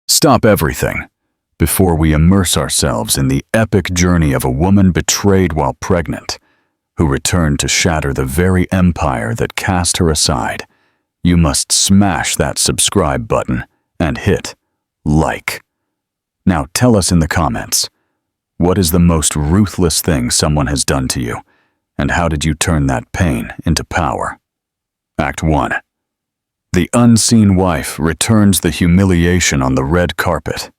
Stop everything before we immerse ourselves in the epic journey of a woman betrayed while pregnant, who returned to shatter the very empire that cast her aside. You must smash that subscribe button and hit like. Now tell us in the comments, what is the most ruthless thing someone has done to you, and how did you turn that pain into power? Act 1. The unseen wife returns the humiliation on the red carpet.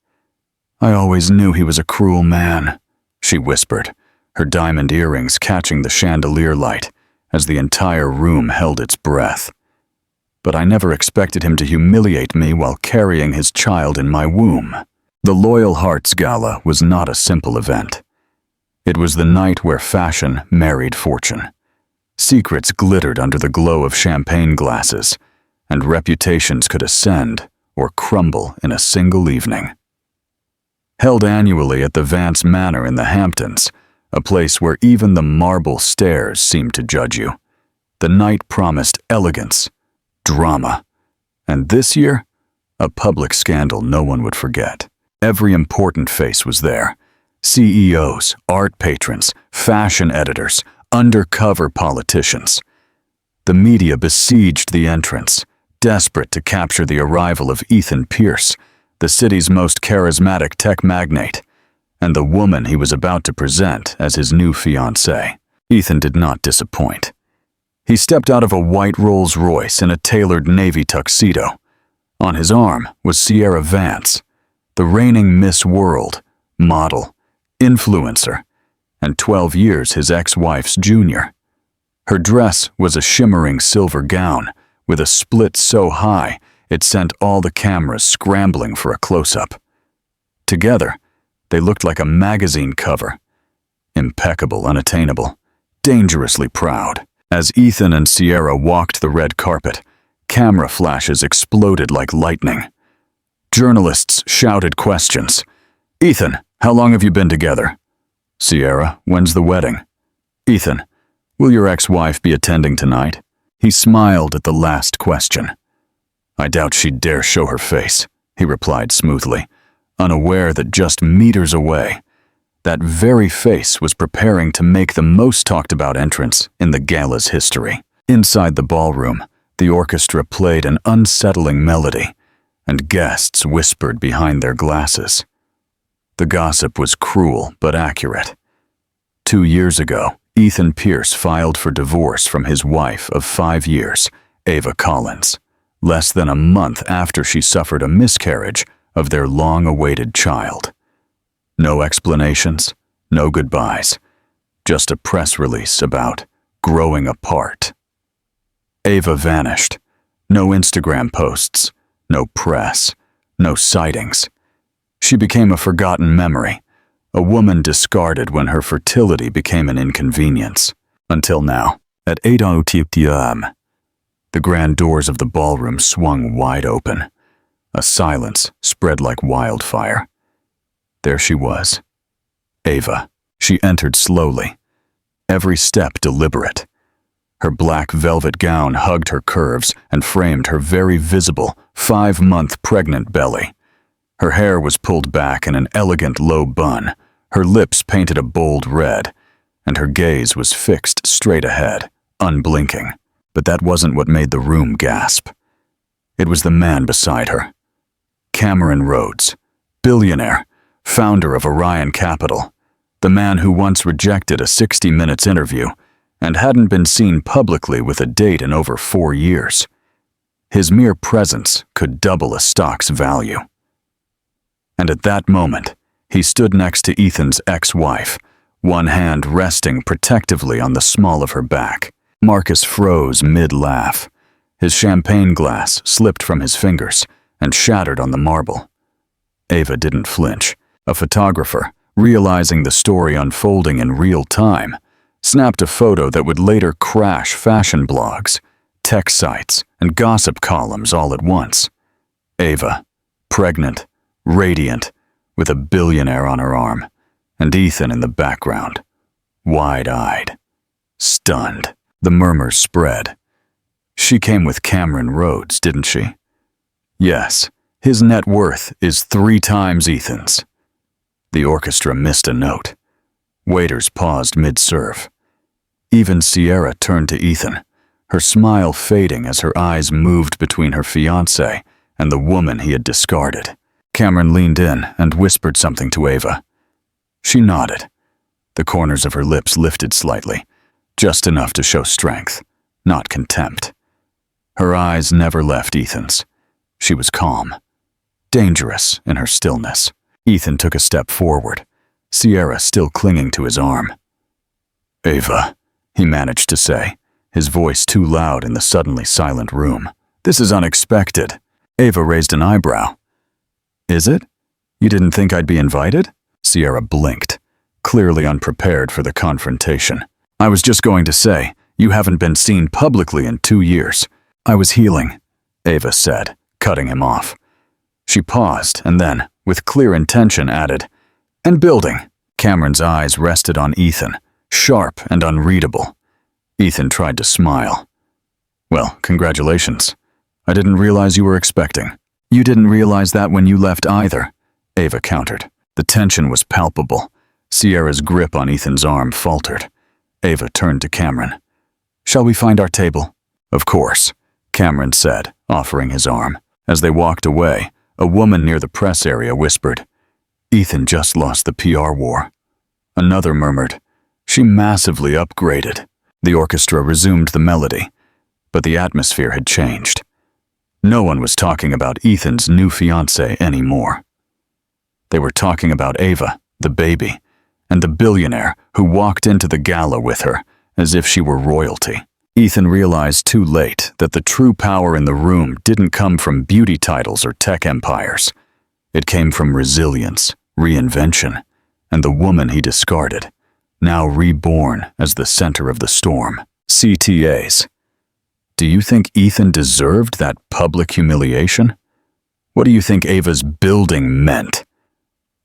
"I always knew he was a cruel man," she whispered, her diamond earrings catching the chandelier light as the entire room held its breath. "But I never expected him to humiliate me while carrying his child in my womb." The Loyal Hearts Gala was not a simple event. It was the night where fashion married fortune. Secrets glittered under the glow of champagne glasses, and reputations could ascend or crumble in a single evening. Held annually at the Vance Manor in the Hamptons, a place where even the marble stairs seemed to judge you, the night promised elegance, drama, and this year, a public scandal no one would forget. Every important face was there: CEOs, art patrons, fashion editors, undercover politicians. The media besieged the entrance, desperate to capture the arrival of Ethan Pierce, the city's most charismatic tech magnate, and the woman he was about to present as his new fiancée. Ethan did not disappoint. He stepped out of a white Rolls-Royce in a tailored navy tuxedo. On his arm was Sierra Vance, the reigning Miss World, model, influencer, and 12 years his ex-wife's junior. Her dress was a shimmering silver gown with a split so high it sent all the cameras scrambling for a close-up. Together, they looked like a magazine cover. Impeccable, unattainable, dangerously proud. As Ethan and Sierra walked the red carpet, camera flashes exploded like lightning. Journalists shouted questions. "Ethan, how long have you been together?" "Sierra, when's the wedding?" "Ethan, will your ex-wife be attending tonight?" He smiled at the last question. "I doubt she'd dare show her face," he replied smoothly, unaware that just meters away, that very face was preparing to make the most talked-about entrance in the gala's history. Inside the ballroom, the orchestra played an unsettling melody, and guests whispered behind their glasses. The gossip was cruel but accurate. 2 years ago, Ethan Pierce filed for divorce from his wife of 5 years, Ava Collins, less than a month after she suffered a miscarriage of their long-awaited child. No explanations, no goodbyes, just a press release about growing apart. Ava vanished. No Instagram posts, no press, no sightings. She became a forgotten memory, a woman discarded when her fertility became an inconvenience. Until now, at 8:00 p.m., the grand doors of the ballroom swung wide open. A silence spread like wildfire. There she was, Ava. She entered slowly, every step deliberate. Her black velvet gown hugged her curves and framed her very visible 5-month pregnant belly. Her hair was pulled back in an elegant low bun, her lips painted a bold red, and her gaze was fixed straight ahead, unblinking. But that wasn't what made the room gasp. It was the man beside her. Cameron Rhodes, billionaire, founder of Orion Capital, the man who once rejected a 60 Minutes interview and hadn't been seen publicly with a date in over 4 years. His mere presence could double a stock's value. And at that moment, he stood next to Ethan's ex-wife, one hand resting protectively on the small of her back. Marcus froze mid-laugh. His champagne glass slipped from his fingers and shattered on the marble. Ava didn't flinch. A photographer, realizing the story unfolding in real time, snapped a photo that would later crash fashion blogs, tech sites, and gossip columns all at once. Ava, pregnant, radiant, with a billionaire on her arm, and Ethan in the background, wide-eyed, stunned. The murmurs spread. "She came with Cameron Rhodes, didn't she?" "Yes, His net worth is 3 times Ethan's. The orchestra missed a note. Waiters paused mid-serve. Even Sierra turned to Ethan, her smile fading as her eyes moved between her fiancé and the woman he had discarded. Cameron leaned in and whispered something to Ava. She nodded. The corners of her lips lifted slightly, just enough to show strength, not contempt. Her eyes never left Ethan's. She was calm, dangerous in her stillness. Ethan took a step forward, Sierra still clinging to his arm. "Ava," he managed to say, his voice too loud in the suddenly silent room. "This is unexpected." Ava raised an eyebrow. "Is it? You didn't think I'd be invited?" Sierra blinked, clearly unprepared for the confrontation. "I was just going to say, you haven't been seen publicly in 2 years. I was healing," Ava said, cutting him off. She paused and then, with clear intention, added, "And building." Cameron's eyes rested on Ethan, sharp and unreadable. Ethan tried to smile. "Well, congratulations. I didn't realize you were expecting." "You didn't realize that when you left either," Ava countered. The tension was palpable. Sierra's grip on Ethan's arm faltered. Ava turned to Cameron. "Shall we find our table?" "Of course," Cameron said, offering his arm. As they walked away, a woman near the press area whispered, "Ethan just lost the PR war." Another murmured, "She massively upgraded." The orchestra resumed the melody, but the atmosphere had changed. No one was talking about Ethan's new fiancée anymore. They were talking about Ava, the baby, and the billionaire who walked into the gala with her as if she were royalty. Ethan realized too late that the true power in the room didn't come from beauty titles or tech empires. It came from resilience, reinvention, and the woman he discarded, now reborn as the center of the storm. CTAs. Do you think Ethan deserved that public humiliation? What do you think Ava's building meant?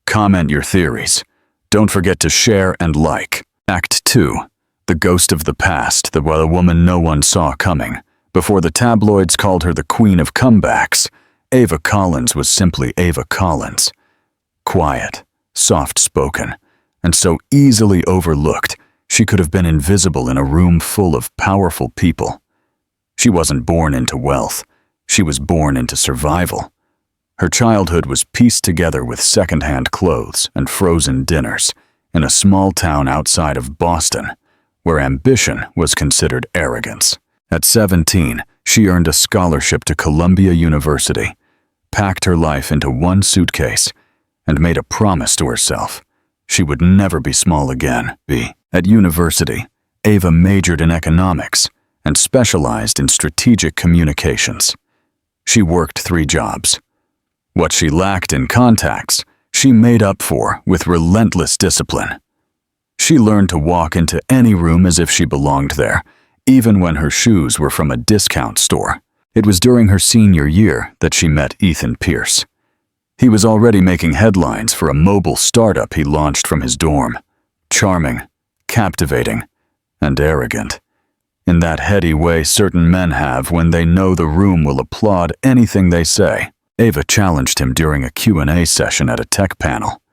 Comment your theories. Don't forget to share and like. Act 2. The ghost of the past, the woman no one saw coming. Before the tabloids called her the queen of comebacks, Ava Collins was simply Ava Collins. Quiet, soft-spoken, and so easily overlooked, she could have been invisible in a room full of powerful people. She wasn't born into wealth. She was born into survival. Her childhood was pieced together with second-hand clothes and frozen dinners in a small town outside of Boston, where ambition was considered arrogance. At 17, she earned a scholarship to Columbia University, packed her life into one suitcase, and made a promise to herself. She would never be small again. At university, Ava majored in economics and specialized in strategic communications. She worked 3 jobs. What she lacked in contacts, she made up for with relentless discipline. She learned to walk into any room as if she belonged there, even when her shoes were from a discount store. It was during her senior year that she met Ethan Pierce. He was already making headlines for a mobile startup he launched from his dorm. Charming, captivating, and arrogant. In that heady way certain men have when they know the room will applaud anything they say. Ava challenged him during a Q&A session at a tech panel.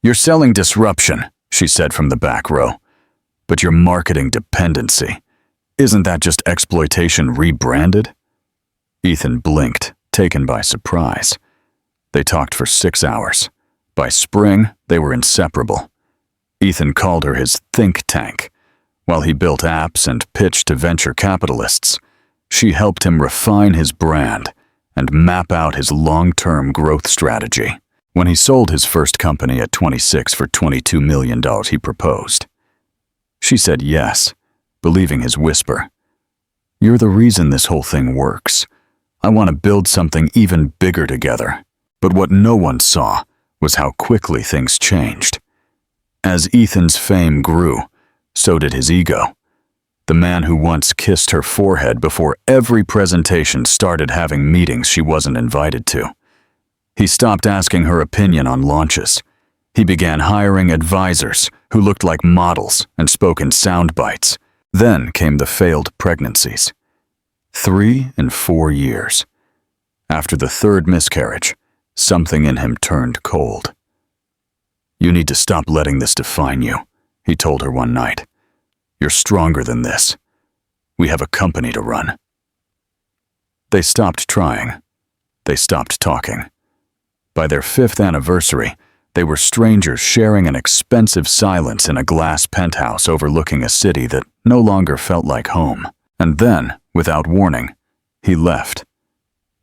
"You're selling disruption," she said from the back row, "but you're marketing dependency. Isn't that just exploitation rebranded?" Ethan blinked, taken by surprise. They talked for 6 hours. By spring, they were inseparable. Ethan called her his think tank. While he built apps and pitched to venture capitalists, she helped him refine his brand and map out his long-term growth strategy. When he sold his first company at 26 for $22 million, he proposed. She said yes, believing his whisper. "You're the reason this whole thing works. I want to build something even bigger together." But what no one saw was how quickly things changed. As Ethan's fame grew, so did his ego. The man who once kissed her forehead before every presentation started having meetings she wasn't invited to. He stopped asking her opinion on launches. He began hiring advisors who looked like models and spoke in sound bites. Then came the failed pregnancies. 3 in 4 years. After the third miscarriage, something in him turned cold. "You need to stop letting this define you," he told her one night. "You're stronger than this. We have a company to run." They stopped trying. They stopped talking. By their 5th anniversary, they were strangers sharing an expensive silence in a glass penthouse overlooking a city that no longer felt like home. And then, without warning, he left.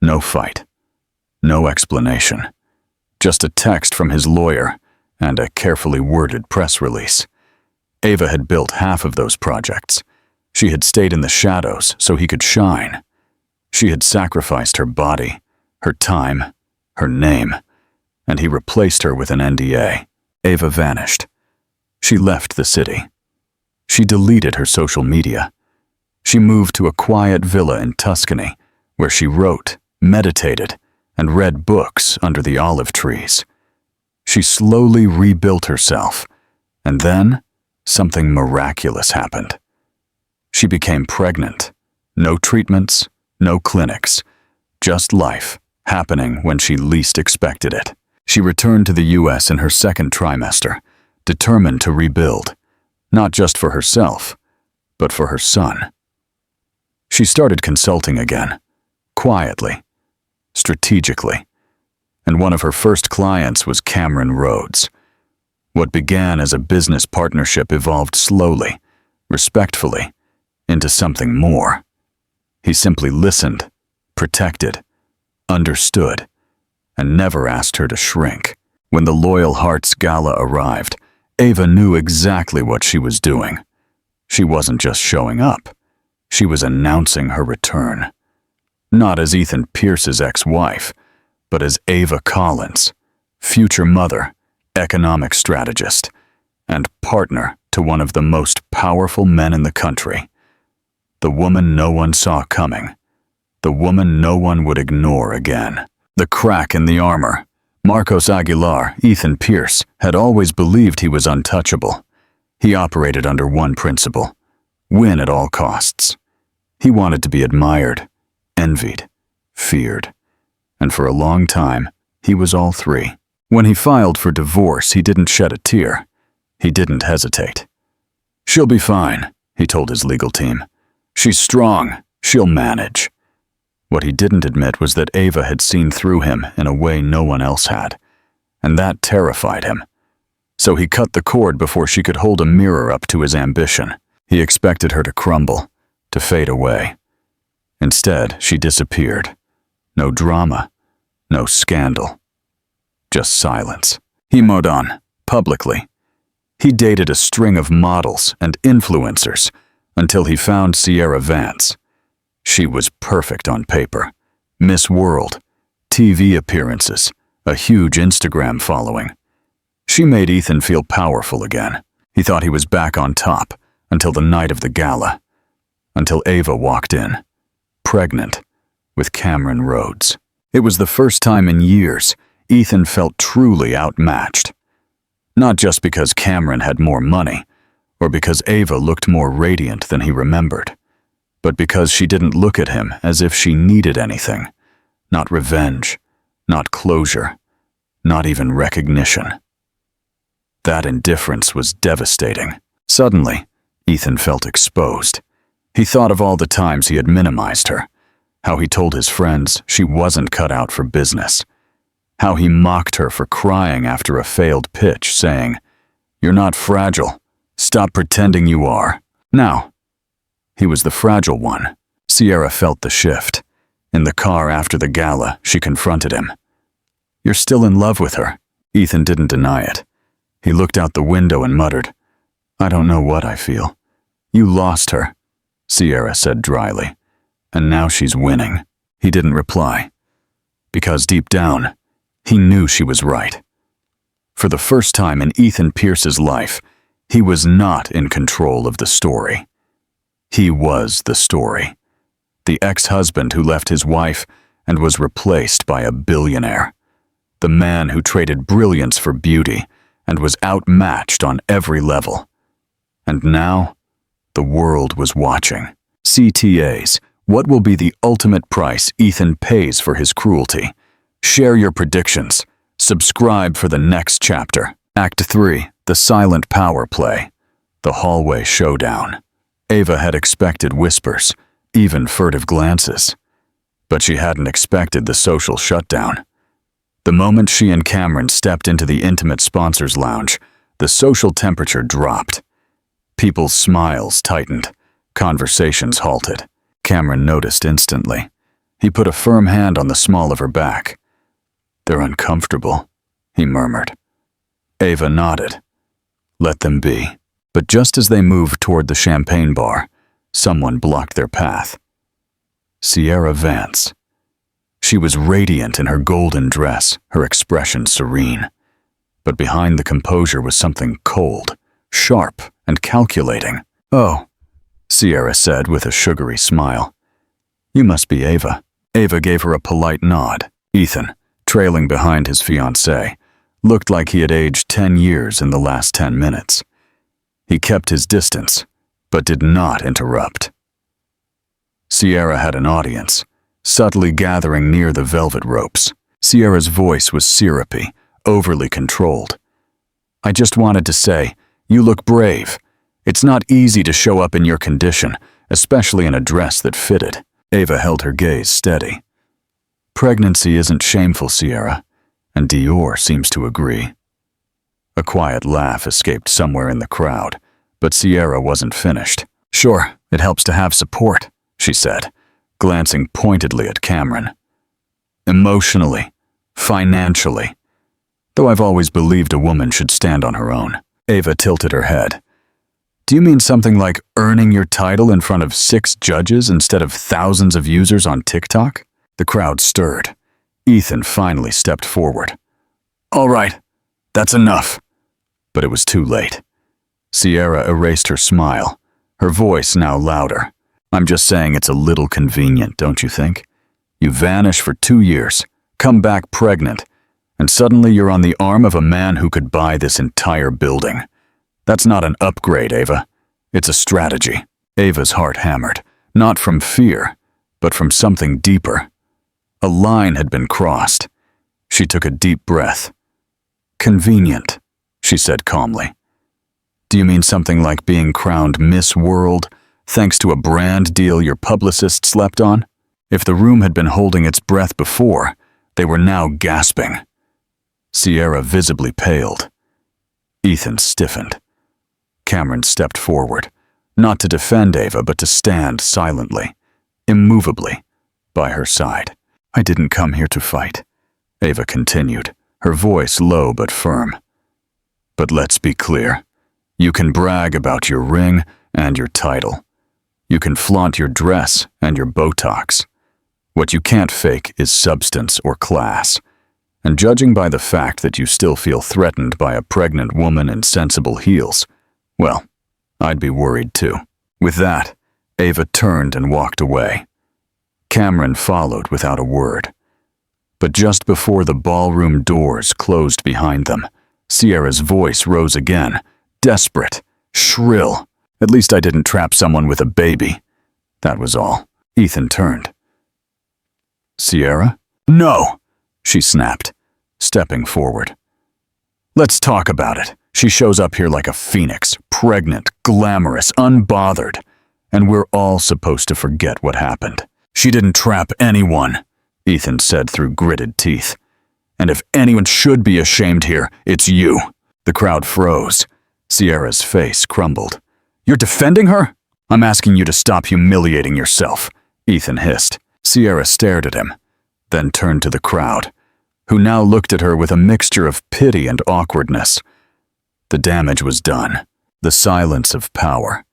No fight. No explanation. Just a text from his lawyer and a carefully worded press release. Ava had built half of those projects. She had stayed in the shadows so he could shine. She had sacrificed her body, her time, her name, and he replaced her with an NDA. Ava vanished. She left the city. She deleted her social media. She moved to a quiet villa in Tuscany, where she wrote, meditated, and read books under the olive trees. She slowly rebuilt herself, and then something miraculous happened. She became pregnant. No treatments, no clinics, just life happening when she least expected it. She returned to the US in her 2nd trimester, determined to rebuild, not just for herself, but for her son. She started consulting again, quietly, strategically, and one of her first clients was Cameron Rhodes. What began as a business partnership evolved slowly, respectfully, into something more. He simply listened, protected, understood, and never asked her to shrink. When the Loyal Hearts Gala arrived, Ava knew exactly what she was doing. She wasn't just showing up. She was announcing her return. Not as Ethan Pierce's ex-wife, but as Ava Collins, future mother, economic strategist, and partner to one of the most powerful men in the country. The woman no one saw coming. The woman no one would ignore again. The crack in the armor. Marcos Aguilar, Ethan Pierce, had always believed he was untouchable. He operated under one principle: win at all costs. He wanted to be admired, envied, feared. And for a long time, he was all three. When he filed for divorce, he didn't shed a tear. He didn't hesitate. "She'll be fine," he told his legal team. "She's strong. She'll manage." What he didn't admit was that Ava had seen through him in a way no one else had, and that terrified him. So he cut the cord before she could hold a mirror up to his ambition. He expected her to crumble, to fade away. Instead, she disappeared. No drama, no scandal, just silence. He mowed on, publicly. He dated a string of models and influencers until he found Sierra Vance. She was perfect on paper. Miss World, TV appearances, a huge Instagram following. She made Ethan feel powerful again. He thought he was back on top until the night of the gala. Until Ava walked in, pregnant, with Cameron Rhodes. It was the first time in years Ethan felt truly outmatched. Not just because Cameron had more money, or because Ava looked more radiant than he remembered, but because she didn't look at him as if she needed anything. Not revenge, not closure, not even recognition. That indifference was devastating. Suddenly, Ethan felt exposed. He thought of all the times he had minimized her, how he told his friends she wasn't cut out for business, how he mocked her for crying after a failed pitch, saying, "You're not fragile. Stop pretending you are." Now, he was the fragile one. Sierra felt the shift. In the car after the gala, she confronted him. "You're still in love with her." Ethan didn't deny it. He looked out the window and muttered, "I don't know what I feel." "You lost her," Sierra said dryly, "and now she's winning." He didn't reply, because deep down, he knew she was right. For the first time in Ethan Pierce's life, he was not in control of the story. He was the story. The ex-husband who left his wife and was replaced by a billionaire. The man who traded brilliance for beauty and was outmatched on every level. And now, the world was watching. CTAs, What will be the ultimate price Ethan pays for his cruelty? Share your predictions. Subscribe for the next chapter. Act 3. The Silent Power Play. The Hallway Showdown. Ava had expected whispers, even furtive glances. But she hadn't expected the social shutdown. The moment she and Cameron stepped into the intimate sponsors lounge, the social temperature dropped. People's smiles tightened. Conversations halted. Cameron noticed instantly. He put a firm hand on the small of her back. "They're uncomfortable," he murmured. Ava nodded. Let them be. But just as they moved toward the champagne bar, someone blocked their path. Sierra Vance. She was radiant in her golden dress, her expression serene. But behind the composure was something cold, sharp, and calculating. "Oh," Sierra said with a sugary smile. "You must be Ava." Ava gave her a polite nod. Ethan, trailing behind his fiancée, looked like he had aged 10 years in the last 10 minutes. He kept his distance, but did not interrupt. Sierra had an audience, subtly gathering near the velvet ropes. Sierra's voice was syrupy, overly controlled. "I just wanted to say, you look brave. It's not easy to show up in your condition, especially in a dress that fitted." Ava held her gaze steady. "Pregnancy isn't shameful, Sierra, and Dior seems to agree." A quiet laugh escaped somewhere in the crowd, but Sierra wasn't finished. "Sure, it helps to have support," she said, glancing pointedly at Cameron. "Emotionally, financially. Though I've always believed a woman should stand on her own." Ava tilted her head. "Do you mean something like earning your title in front of 6 judges instead of thousands of users on TikTok?" The crowd stirred. Ethan finally stepped forward. "All right, that's enough." But it was too late. Sierra erased her smile, her voice now louder. "I'm just saying it's a little convenient, don't you think? You vanish for 2 years, come back pregnant, and suddenly you're on the arm of a man who could buy this entire building. That's not an upgrade, Ava. It's a strategy." Ava's heart hammered, not from fear, but from something deeper. A line had been crossed. She took a deep breath. "Convenient," she said calmly. "Do you mean something like being crowned Miss World, thanks to a brand deal your publicist slept on?" If the room had been holding its breath before, they were now gasping. Sierra visibly paled. Ethan stiffened. Cameron stepped forward, not to defend Ava, but to stand silently, immovably, by her side. "I didn't come here to fight," Ava continued, her voice low but firm. "But let's be clear. You can brag about your ring and your title. You can flaunt your dress and your Botox. What you can't fake is substance or class. And judging by the fact that you still feel threatened by a pregnant woman in sensible heels, well, I'd be worried too." With that, Ava turned and walked away. Cameron followed without a word. But just before the ballroom doors closed behind them, Sierra's voice rose again, desperate, shrill. "At least I didn't trap someone with a baby." That was all. Ethan turned. "Sierra?" "No!" she snapped, stepping forward. "Let's talk about it." She shows up here like a phoenix, pregnant, glamorous, unbothered, and we're all supposed to forget what happened. "She didn't trap anyone," Ethan said through gritted teeth. "And if anyone should be ashamed here, it's you." The crowd froze. Sierra's face crumbled. "You're defending her? I'm asking you to stop humiliating yourself," Ethan hissed. Sierra stared at him, then turned to the crowd, who now looked at her with a mixture of pity and awkwardness. The damage was done. The silence of power.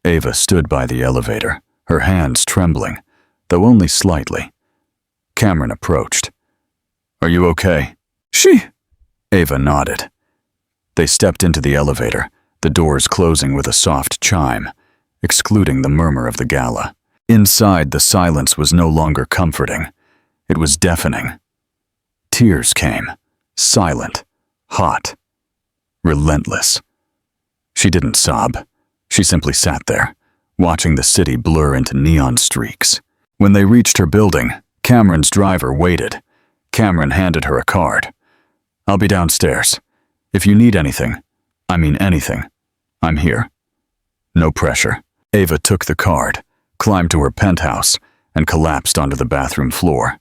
Ava stood by the elevator, her hands trembling, though only slightly. Cameron approached. "Are you okay?" Ava nodded. They stepped into the elevator, the doors closing with a soft chime, excluding the murmur of the gala. Inside, the silence was no longer comforting. It was deafening. Tears came, silent, hot, relentless. She didn't sob. She simply sat there, watching the city blur into neon streaks. When they reached her building, Cameron's driver waited. Cameron handed her a card. "I'll be downstairs. If you need anything, I mean anything, I'm here." No pressure. Ava took the card, climbed to her penthouse, and collapsed onto the bathroom floor.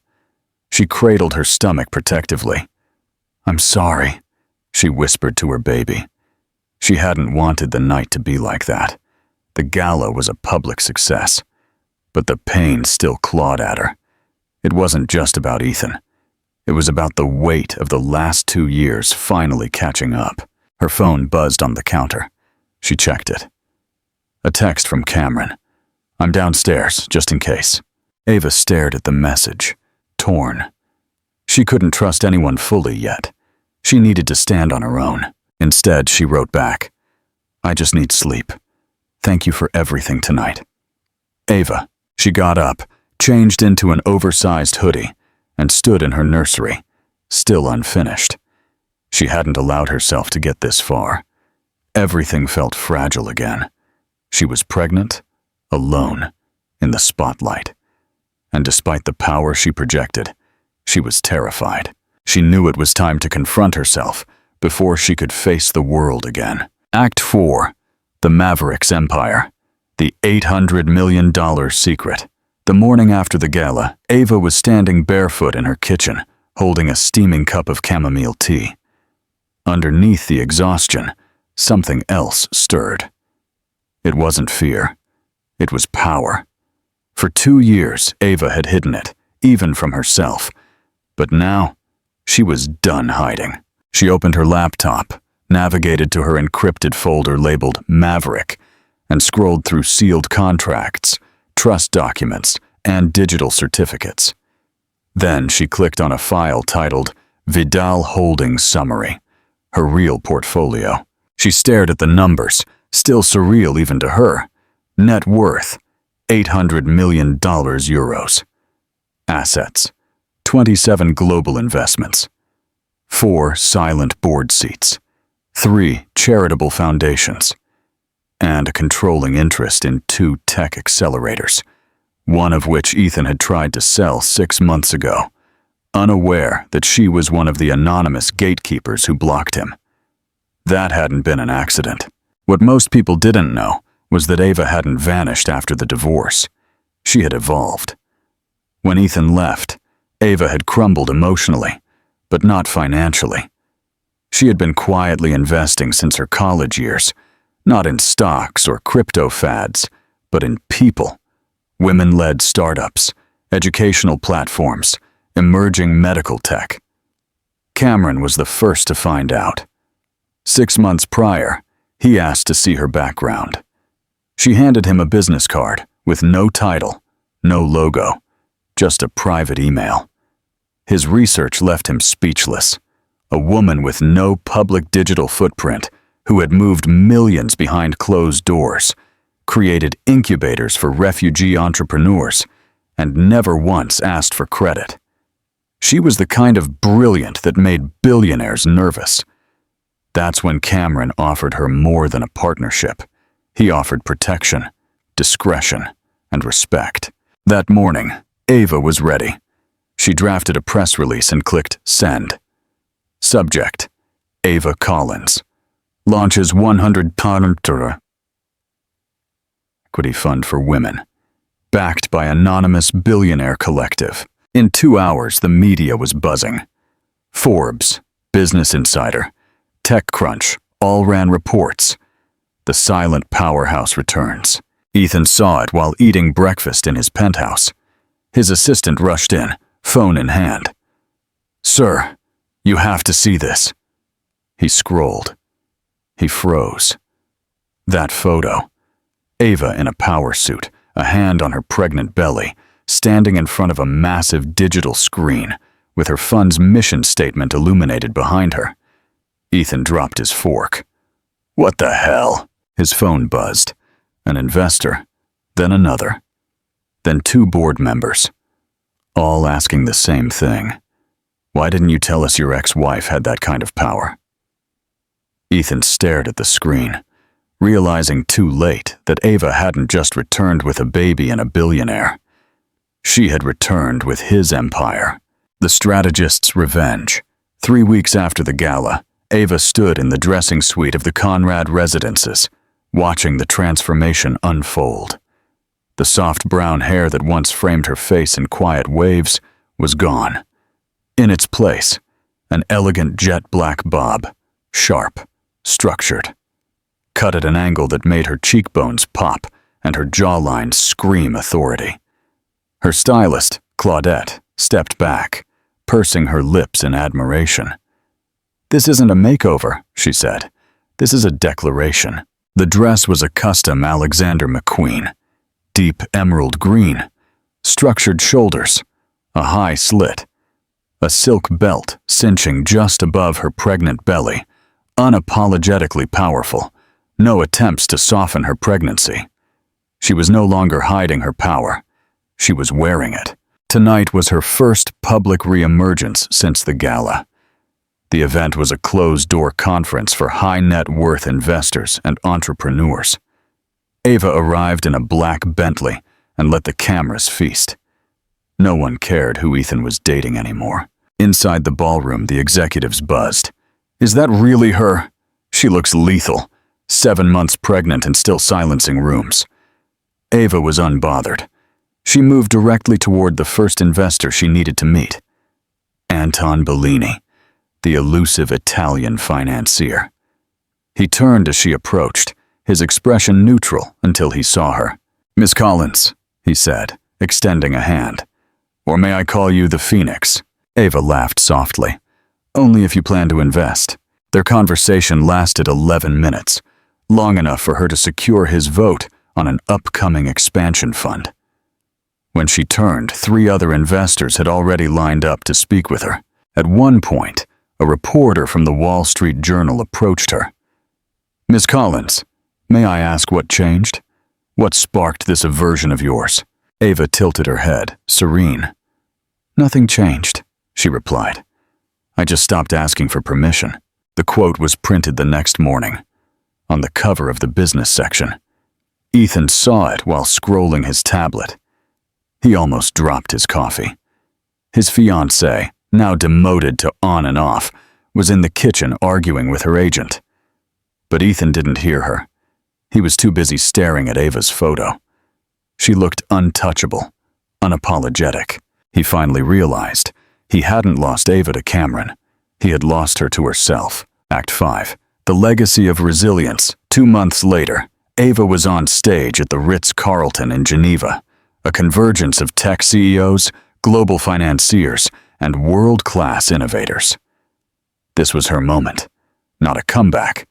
She cradled her stomach protectively. "I'm sorry," she whispered to her baby. She hadn't wanted the night to be like that. The gala was a public success, but the pain still clawed at her. It wasn't just about Ethan. It was about the weight of the last 2 years finally catching up. Her phone buzzed on the counter. She checked it. A text from Cameron. "I'm downstairs, just in case." Ava stared at the message, torn. She couldn't trust anyone fully yet. She needed to stand on her own. Instead, she wrote back, "I just need sleep. Thank you for everything tonight." Ava. She got up, changed into an oversized hoodie, and stood in her nursery, still unfinished. She hadn't allowed herself to get this far. Everything felt fragile again. She was pregnant, alone, in the spotlight. And despite the power she projected, she was terrified. She knew it was time to confront herself before she could face the world again. Act 4. The Maverick's Empire. The $800 million secret. The morning after the gala, Ava was standing barefoot in her kitchen, holding a steaming cup of chamomile tea. Underneath the exhaustion, something else stirred. It wasn't fear. It was power. For 2 years, Ava had hidden it, even from herself. But now, she was done hiding. She opened her laptop, navigated to her encrypted folder labeled Maverick, and scrolled through sealed contracts, trust documents, and digital certificates. Then she clicked on a file titled Vidal Holdings Summary, her real portfolio. She stared at the numbers, still surreal even to her. Net worth, $800 million euros. Assets, 27 global investments. 4 silent board seats. 3 charitable foundations. And a controlling interest in 2 tech accelerators, one of which Ethan had tried to sell 6 months ago, unaware that she was one of the anonymous gatekeepers who blocked him. That hadn't been an accident. What most people didn't know was that Ava hadn't vanished after the divorce. She had evolved. When Ethan left, Ava had crumbled emotionally, but not financially. She had been quietly investing since her college years, not in stocks or crypto fads, but in people. Women-led startups, educational platforms, emerging medical tech. Cameron was the first to find out. 6 months prior, he asked to see her background. She handed him a business card with no title, no logo, just a private email. His research left him speechless. A woman with no public digital footprint who had moved millions behind closed doors, created incubators for refugee entrepreneurs, and never once asked for credit. She was the kind of brilliant that made billionaires nervous. That's when Cameron offered her more than a partnership. He offered protection, discretion, and respect. That morning, Ava was ready. She drafted a press release and clicked send. Subject, Ava Collins. Launches 100 equity fund for women, backed by anonymous billionaire collective. In 2 hours, the media was buzzing. Forbes, Business Insider, TechCrunch all ran reports. The silent powerhouse returns. Ethan saw it while eating breakfast in his penthouse. His assistant rushed in, phone in hand. "Sir, you have to see this." He scrolled. He froze. That photo. Ava in a power suit, a hand on her pregnant belly, standing in front of a massive digital screen, with her fund's mission statement illuminated behind her. Ethan dropped his fork. "What the hell?" His phone buzzed. An investor, then another, then 2 board members, all asking the same thing. "Why didn't you tell us your ex-wife had that kind of power?" Ethan stared at the screen, realizing too late that Ava hadn't just returned with a baby and a billionaire. She had returned with his empire. The strategist's revenge. 3 weeks after the gala, Ava stood in the dressing suite of the Conrad residences, watching the transformation unfold. The soft brown hair that once framed her face in quiet waves was gone. In its place, an elegant jet-black bob, sharp, structured, cut at an angle that made her cheekbones pop and her jawline scream authority. Her stylist, Claudette, stepped back, pursing her lips in admiration. "This isn't a makeover," she said. "This is a declaration." The dress was a custom Alexander McQueen, deep emerald green, structured shoulders, a high slit, a silk belt cinching just above her pregnant belly, unapologetically powerful, no attempts to soften her pregnancy. She was no longer hiding her power. She was wearing it. Tonight was her first public reemergence since the gala. The event was a closed-door conference for high-net-worth investors and entrepreneurs. Ava arrived in a black Bentley and let the cameras feast. No one cared who Ethan was dating anymore. Inside the ballroom, the executives buzzed. "Is that really her? She looks lethal, 7 months pregnant and still silencing rooms." Ava was unbothered. She moved directly toward the first investor she needed to meet. Anton Bellini, the elusive Italian financier. He turned as she approached, his expression neutral until he saw her. "Miss Collins," he said, extending a hand. "Or may I call you the Phoenix?" Ava laughed softly. "Only if you plan to invest." Their conversation lasted 11 minutes, long enough for her to secure his vote on an upcoming expansion fund. When she turned, 3 other investors had already lined up to speak with her. At one point, a reporter from the Wall Street Journal approached her. "Miss Collins, may I ask what changed? What sparked this aversion of yours?" Ava tilted her head, serene. "Nothing changed," she replied. "I just stopped asking for permission." The quote was printed the next morning, on the cover of the business section. Ethan saw it while scrolling his tablet. He almost dropped his coffee. His fiancée, now demoted to on and off, was in the kitchen arguing with her agent. But Ethan didn't hear her. He was too busy staring at Ava's photo. She looked untouchable, unapologetic. He finally realized he hadn't lost Ava to Cameron. He had lost her to herself. Act 5. The Legacy of Resilience. 2 months later, Ava was on stage at the Ritz-Carlton in Geneva, a convergence of tech CEOs, global financiers, and world-class innovators. This was her moment. Not a comeback,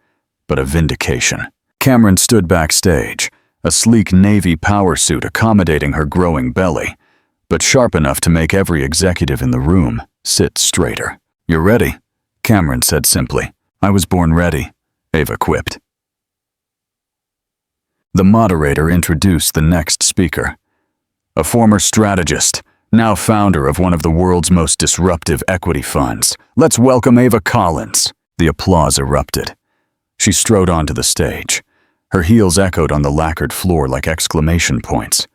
but a vindication. Cameron stood backstage, a sleek navy power suit accommodating her growing belly, but sharp enough to make every executive in the room sit straighter. "You're ready," Cameron said simply. "I was born ready," Ava quipped. The moderator introduced the next speaker. A former strategist, now founder of one of the world's most disruptive equity funds. "Let's welcome Ava Collins." The applause erupted. She strode onto the stage. Her heels echoed on the lacquered floor like exclamation points.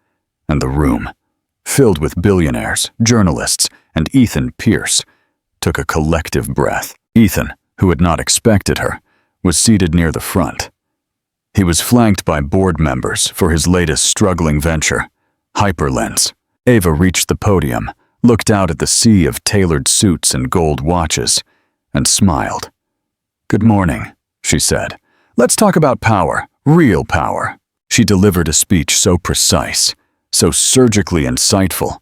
And the room, filled with billionaires, journalists, and Ethan Pierce, took a collective breath. Ethan, who had not expected her, was seated near the front. He was flanked by board members for his latest struggling venture, Hyperlens. Ava reached the podium, looked out at the sea of tailored suits and gold watches, and smiled. "Good morning," she said. "Let's talk about power, real power." She delivered a speech so precise, so surgically insightful,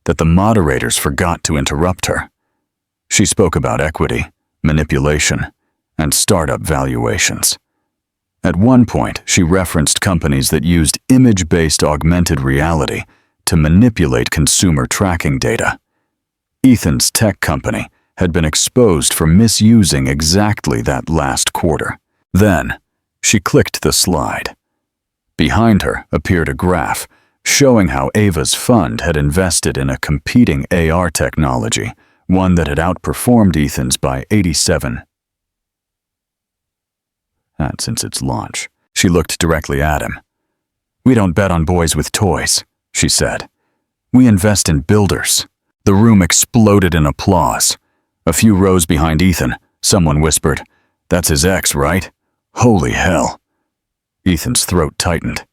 that the moderators forgot to interrupt her. She spoke about equity, manipulation, and startup valuations. At one point, she referenced companies that used image-based augmented reality to manipulate consumer tracking data. Ethan's tech company had been exposed for misusing exactly that last quarter. Then, she clicked the slide. Behind her appeared a graph showing how Ava's fund had invested in a competing AR technology, one that had outperformed Ethan's by 87% since its launch. She looked directly at him. "We don't bet on boys with toys," she said. We invest in builders." The room exploded in applause. A few rows behind Ethan, someone whispered, "That's his ex, right? Holy hell." Ethan's throat tightened.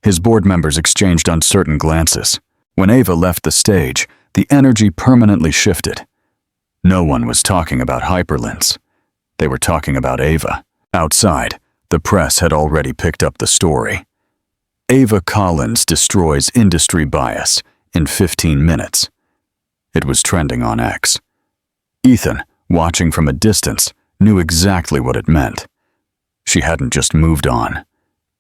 His board members exchanged uncertain glances. When Ava left the stage, the energy permanently shifted. No one was talking about hyperlinks. They were talking about Ava. Outside, the press had already picked up the story. Ava Collins destroys industry bias in 15 minutes. It was trending on X. Ethan, watching from a distance, knew exactly what it meant. She hadn't just moved on.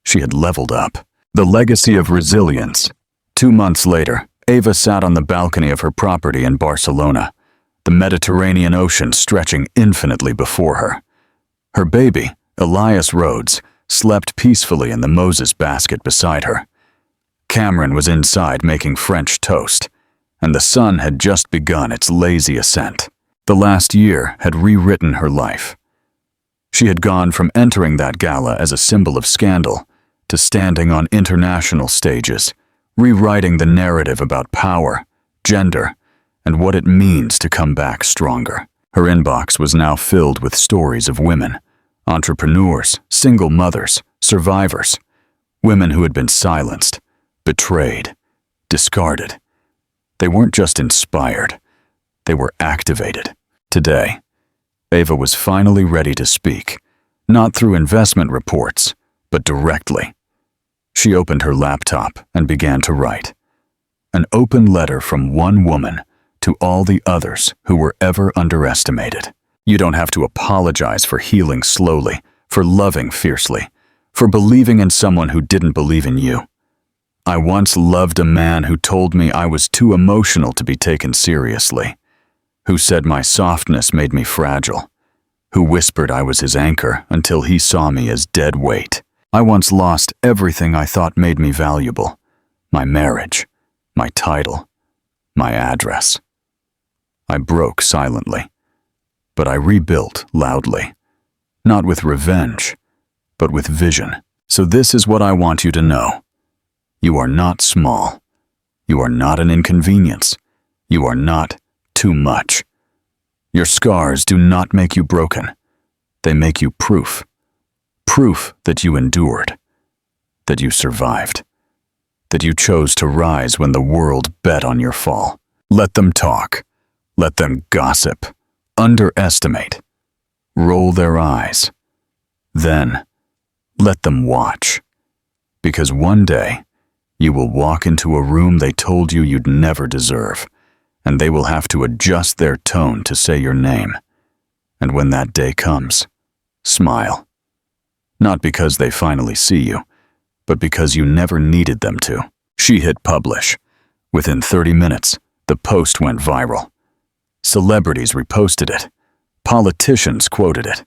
She had leveled up. The legacy of resilience. 2 months later, Ava sat on the balcony of her property in Barcelona, the Mediterranean Ocean stretching infinitely before her. Her baby, Elias Rhodes, slept peacefully in the Moses basket beside her. Cameron was inside making French toast, and the sun had just begun its lazy ascent. The last year had rewritten her life. She had gone from entering that gala as a symbol of scandal to standing on international stages, rewriting the narrative about power, gender, and what it means to come back stronger. Her inbox was now filled with stories of women, entrepreneurs, single mothers, survivors, women who had been silenced, betrayed, discarded. They weren't just inspired, they were activated. Today, Ava was finally ready to speak, not through investment reports, but directly. She opened her laptop and began to write. An open letter from one woman to all the others who were ever underestimated. You don't have to apologize for healing slowly, for loving fiercely, for believing in someone who didn't believe in you. I once loved a man who told me I was too emotional to be taken seriously, who said my softness made me fragile, who whispered I was his anchor until he saw me as dead weight. I once lost everything I thought made me valuable: my marriage, my title, my address. I broke silently, but I rebuilt loudly, not with revenge, but with vision. So this is what I want you to know. You are not small. You are not an inconvenience. You are not too much. Your scars do not make you broken. They make you proof. Proof that you endured, that you survived, that you chose to rise when the world bet on your fall. Let them talk. Let them gossip, underestimate, roll their eyes. Then, let them watch. Because one day, you will walk into a room they told you you'd never deserve, and they will have to adjust their tone to say your name. And when that day comes, smile. Not because they finally see you, but because you never needed them to. She hit publish. Within 30 minutes, the post went viral. Celebrities reposted it. Politicians quoted it.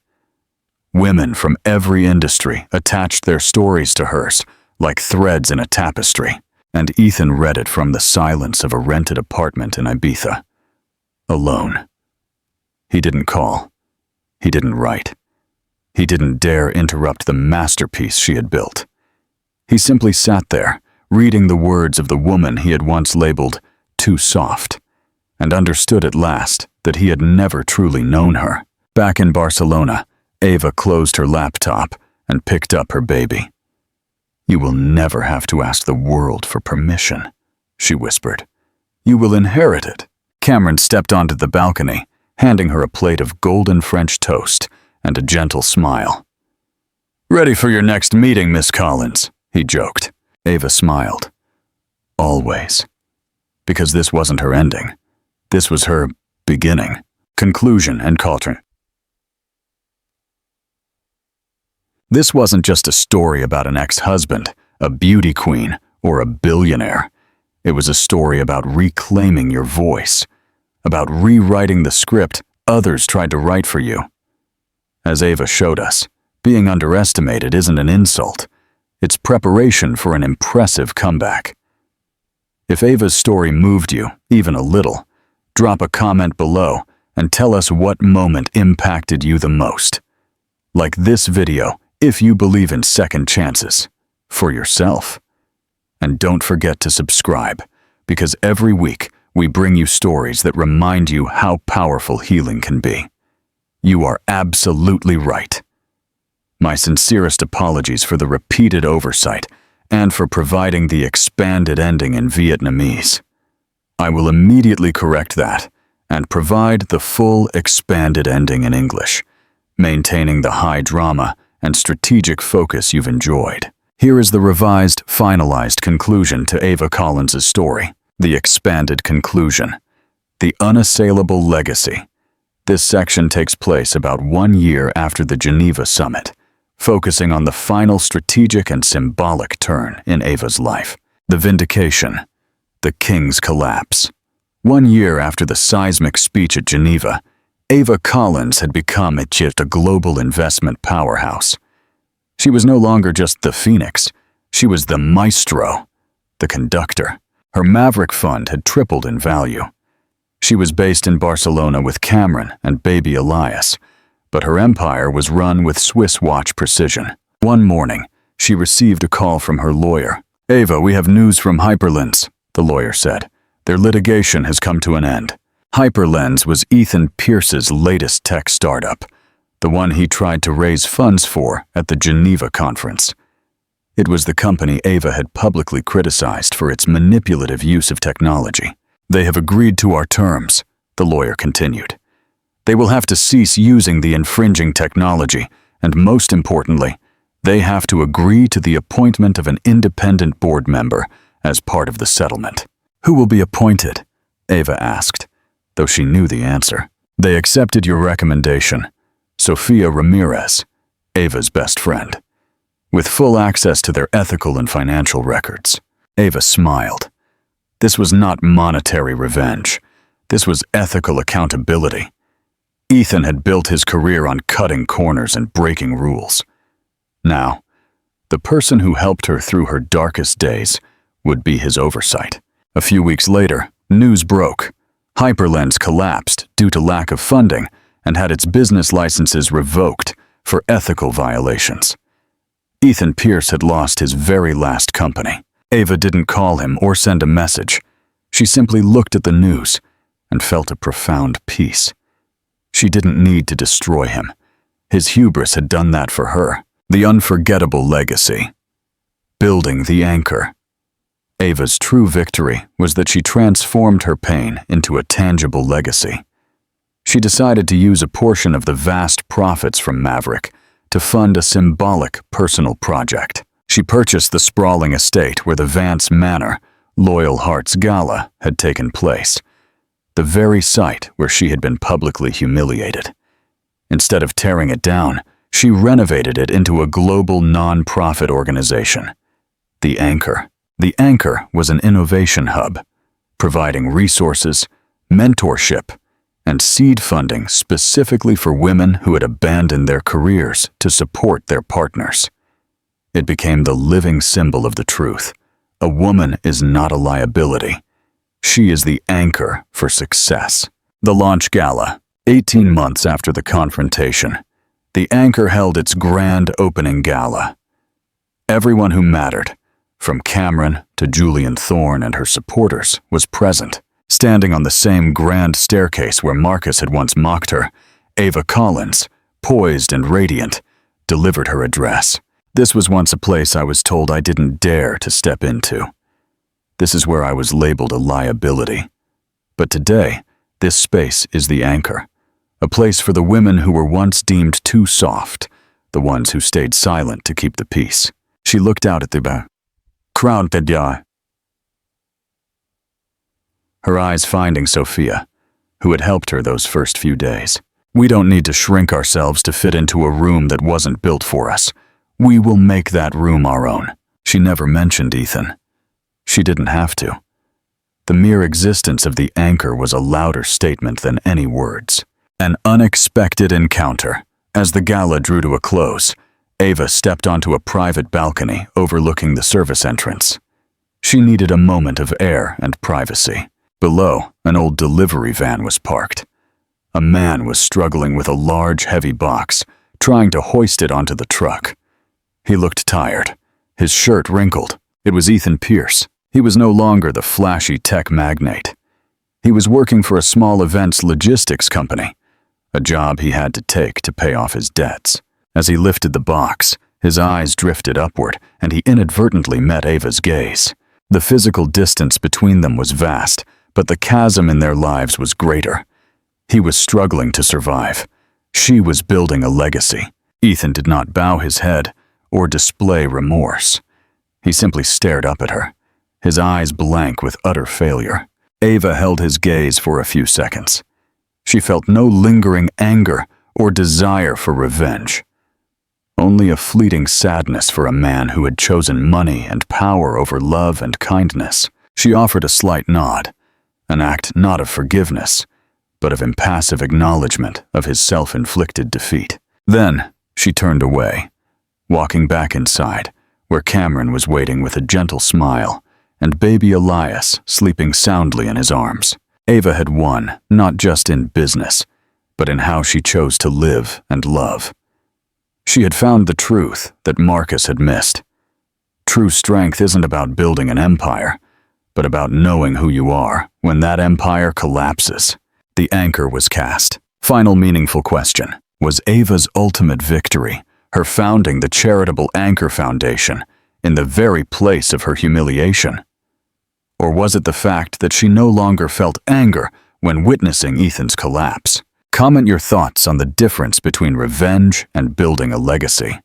Women from every industry attached their stories to hers, like threads in a tapestry, and Ethan read it from the silence of a rented apartment in Ibiza. Alone. He didn't call. He didn't write. He didn't dare interrupt the masterpiece she had built. He simply sat there, reading the words of the woman he had once labeled too soft, and understood at last that he had never truly known her. Back in Barcelona, Ava closed her laptop and picked up her baby. "You will never have to ask the world for permission," she whispered. "You will inherit it." Cameron stepped onto the balcony, handing her a plate of golden French toast and a gentle smile. "Ready for your next meeting, Miss Collins," he joked. Ava smiled. Always. Because this wasn't her ending. This was her beginning. Conclusion and culture. This wasn't just a story about an ex-husband, a beauty queen, or a billionaire. It was a story about reclaiming your voice, about rewriting the script others tried to write for you. As Ava showed us, being underestimated isn't an insult. It's preparation for an impressive comeback. If Ava's story moved you, even a little, drop a comment below and tell us what moment impacted you the most. Like this video, if you believe in second chances, for yourself. And don't forget to subscribe, because every week we bring you stories that remind you how powerful healing can be. You are absolutely right. My sincerest apologies for the repeated oversight and for providing the expanded ending in Vietnamese. I will immediately correct that and provide the full expanded ending in English, maintaining the high drama and strategic focus you've enjoyed. Here is the revised, finalized conclusion to Ava Collins's story. The expanded conclusion. The unassailable legacy. This section takes place about 1 year after the Geneva summit, focusing on the final strategic and symbolic turn in Ava's life. The Vindication. The King's collapse. 1 year after the seismic speech at Geneva, Ava Collins had become a global investment powerhouse. She was no longer just the Phoenix, she was the maestro, the conductor. Her Maverick fund had tripled in value. She was based in Barcelona with Cameron and baby Elias, but her empire was run with Swiss watch precision. One morning, she received a call from her lawyer. "Ava, we have news from Hyperlens," the lawyer said. "Their litigation has come to an end." Hyperlens was Ethan Pierce's latest tech startup, the one he tried to raise funds for at the Geneva conference. It was the company Ava had publicly criticized for its manipulative use of technology. "They have agreed to our terms," the lawyer continued. "They will have to cease using the infringing technology, and most importantly, they have to agree to the appointment of an independent board member as part of the settlement." "Who will be appointed?" Ava asked, though she knew the answer. "They accepted your recommendation. Sofia Ramirez, Ava's best friend, with full access to their ethical and financial records." Ava smiled. This was not monetary revenge. This was ethical accountability. Ethan had built his career on cutting corners and breaking rules. Now, the person who helped her through her darkest days would be his oversight. A few weeks later, news broke. Hyperlens collapsed due to lack of funding and had its business licenses revoked for ethical violations. Ethan Pierce had lost his very last company. Ava didn't call him or send a message. She simply looked at the news and felt a profound peace. She didn't need to destroy him. His hubris had done that for her. The unforgettable legacy. Building the anchor. Ava's true victory was that she transformed her pain into a tangible legacy. She decided to use a portion of the vast profits from Maverick to fund a symbolic personal project. She purchased the sprawling estate where the Vance Manor, Loyal Hearts Gala, had taken place, the very site where she had been publicly humiliated. Instead of tearing it down, she renovated it into a global non-profit organization. The Anchor. The Anchor was an innovation hub, providing resources, mentorship, and seed funding specifically for women who had abandoned their careers to support their partners. It became the living symbol of the truth. A woman is not a liability. She is the anchor for success. The launch gala. 18 months after the confrontation, the Anchor held its grand opening gala. Everyone who mattered, from Cameron to Julian Thorne and her supporters, was present. Standing on the same grand staircase where Marcus had once mocked her, Ava Collins, poised and radiant, delivered her address. "This was once a place I was told I didn't dare to step into. This is where I was labeled a liability. But today, this space is the Anchor, a place for the women who were once deemed too soft, the ones who stayed silent to keep the peace." She looked out at the crowd, her eyes finding Sophia, who had helped her those first few days. "We don't need to shrink ourselves to fit into a room that wasn't built for us. We will make that room our own." She never mentioned Ethan. She didn't have to. The mere existence of the Anchor was a louder statement than any words. An unexpected encounter. As the gala drew to a close, Ava stepped onto a private balcony overlooking the service entrance. She needed a moment of air and privacy. Below, an old delivery van was parked. A man was struggling with a large, heavy box, trying to hoist it onto the truck. He looked tired, his shirt wrinkled. It was Ethan Pierce. He was no longer the flashy tech magnate. He was working for a small events logistics company, a job he had to take to pay off his debts. As he lifted the box, his eyes drifted upward, and he inadvertently met Ava's gaze. The physical distance between them was vast, but the chasm in their lives was greater. He was struggling to survive. She was building a legacy. Ethan did not bow his head or display remorse. He simply stared up at her, his eyes blank with utter failure. Ava held his gaze for a few seconds. She felt no lingering anger or desire for revenge. Only a fleeting sadness for a man who had chosen money and power over love and kindness. She offered a slight nod, an act not of forgiveness, but of impassive acknowledgement of his self-inflicted defeat. Then she turned away, walking back inside, where Cameron was waiting with a gentle smile and baby Elias sleeping soundly in his arms. Ava had won, not just in business, but in how she chose to live and love. She had found the truth that Marcus had missed. True strength isn't about building an empire, but about knowing who you are when that empire collapses. The anchor was cast. Final meaningful question. Was Ava's ultimate victory her founding the charitable Anchor Foundation in the very place of her humiliation? Or was it the fact that she no longer felt anger when witnessing Ethan's collapse? Comment your thoughts on the difference between revenge and building a legacy.